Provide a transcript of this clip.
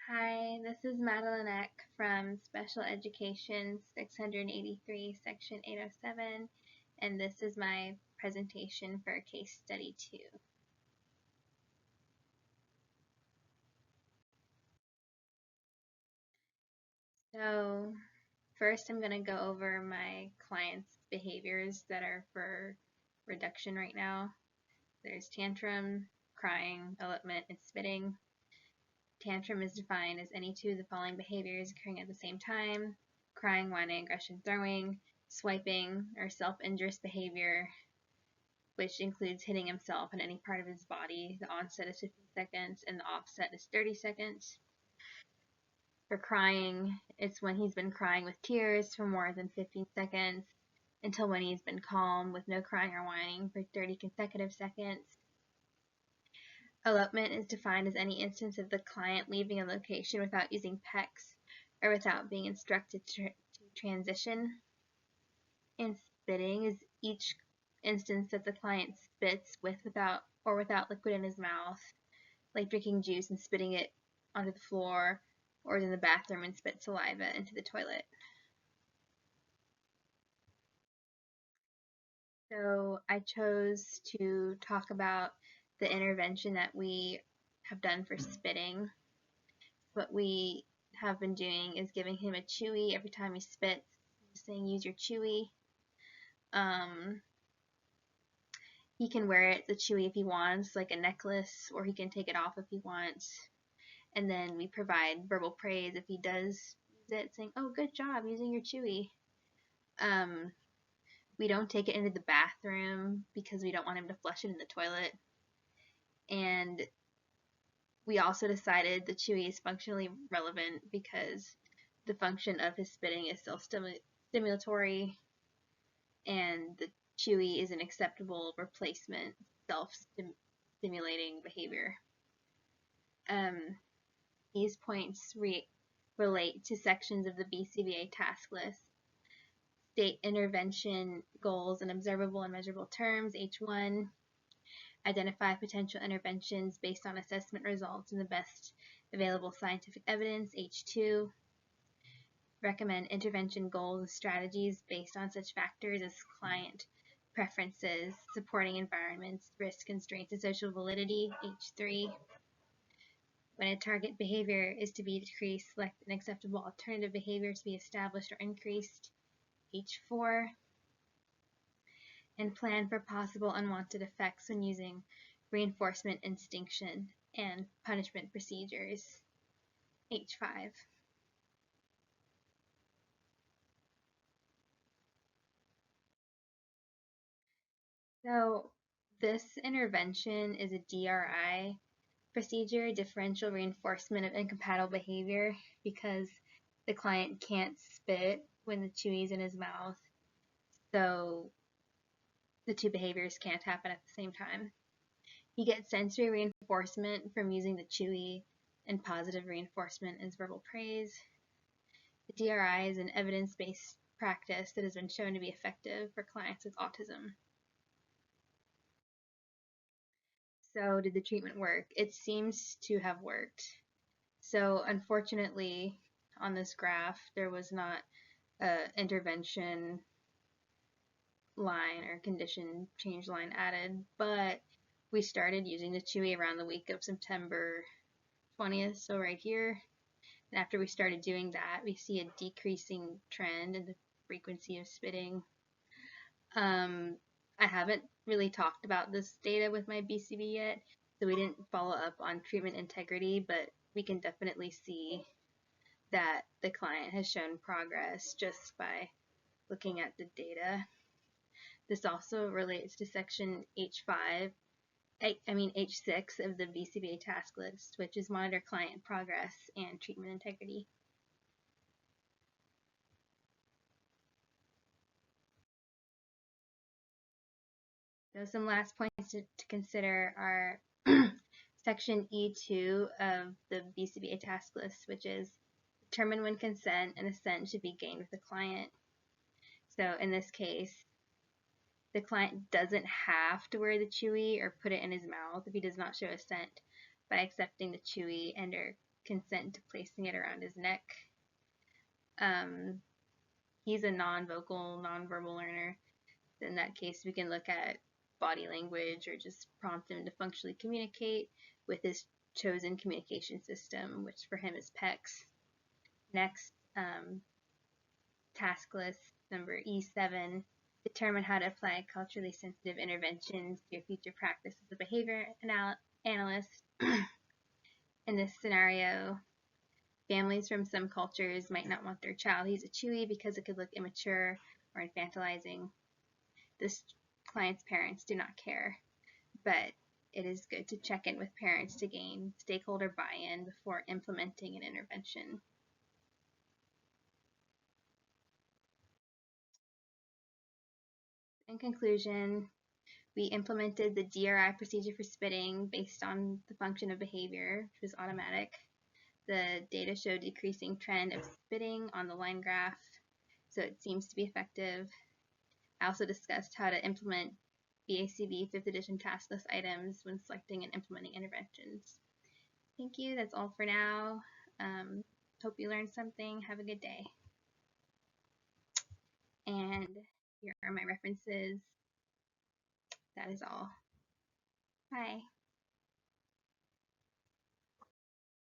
Hi, this is Madeline Eck from Special Education 683, Section 807, and this is my presentation for Case Study 2. So first I'm going to go over my client's behaviors that are for reduction right now. There's tantrum, crying, elopement, and spitting. Tantrum is defined as any two of the following behaviors occurring at the same time: crying, whining, aggression, throwing, swiping, or self-injurious behavior, which includes hitting himself in any part of his body. The onset is 15 seconds and the offset is 30 seconds. For crying, it's when he's been crying with tears for more than 15 seconds until when he's been calm with no crying or whining for 30 consecutive seconds. Elopement is defined as any instance of the client leaving a location without using PECs or without being instructed to transition. And spitting is each instance that the client spits with without liquid in his mouth, like drinking juice and spitting it onto the floor, or in the bathroom and spit saliva into the toilet. So I chose to talk about the intervention that we have done for spitting. What we have been doing is giving him a chewy every time he spits, saying use your chewy. He can wear it, the chewy, if he wants, like a necklace, or he can take it off if he wants. And then we provide verbal praise if he does use it, saying, oh, good job using your chewy. We don't take it into the bathroom because we don't want him to flush it in the toilet. And we also decided the chewy is functionally relevant because the function of his spitting is still stimulatory, and the chewy is an acceptable replacement self-stimulating behavior. These points relate to sections of the BCBA task list. State intervention goals in observable and measurable terms, H1. Identify potential interventions based on assessment results and the best available scientific evidence, H2. Recommend intervention goals and strategies based on such factors as client preferences, supporting environments, risk constraints, and social validity, H3. When a target behavior is to be decreased, select an acceptable alternative behavior to be established or increased, H4. And plan for possible unwanted effects when using reinforcement, instinction, and punishment procedures, H5. So this intervention is a DRI procedure, differential reinforcement of incompatible behavior, because the client can't spit when the chewy's in his mouth. So the two behaviors can't happen at the same time. He gets sensory reinforcement from using the chewy, and positive reinforcement is verbal praise. The DRI is an evidence-based practice that has been shown to be effective for clients with autism. So did the treatment work? It seems to have worked. So unfortunately, on this graph, there was not an intervention line or condition change line added, but we started using the chewy around the week of September 20th, so right here. And after we started doing that, we see a decreasing trend in the frequency of spitting. I haven't really talked about this data with my BCB yet, so we didn't follow up on treatment integrity, but we can definitely see that the client has shown progress just by looking at the data. This also relates to section H6 of the BCBA task list, which is monitor client progress and treatment integrity. So some last points to consider are section E2 of the BCBA task list, which is determine when consent and assent should be gained with the client. So in this case, the client doesn't have to wear the chewy or put it in his mouth if he does not show assent by accepting the chewy and or consent to placing it around his neck. He's a non-vocal, non-verbal learner. In that case, we can look at body language or just prompt him to functionally communicate with his chosen communication system, which for him is PECS. Next, task list number E7, determine how to apply culturally sensitive interventions to your future practice as a behavior analyst. In this scenario, families from some cultures might not want their child to use a chewy because it could look immature or infantilizing. This client's parents do not care, but it is good to check in with parents to gain stakeholder buy-in before implementing an intervention. In conclusion, we implemented the DRI procedure for spitting based on the function of behavior, which was automatic. The data showed decreasing trend of spitting on the line graph, so it seems to be effective. I also discussed how to implement BACV 5th edition task list items when selecting and implementing interventions. Thank you. That's all for now. Hope you learned something. Have a good day. And here are my references. That is all. Bye.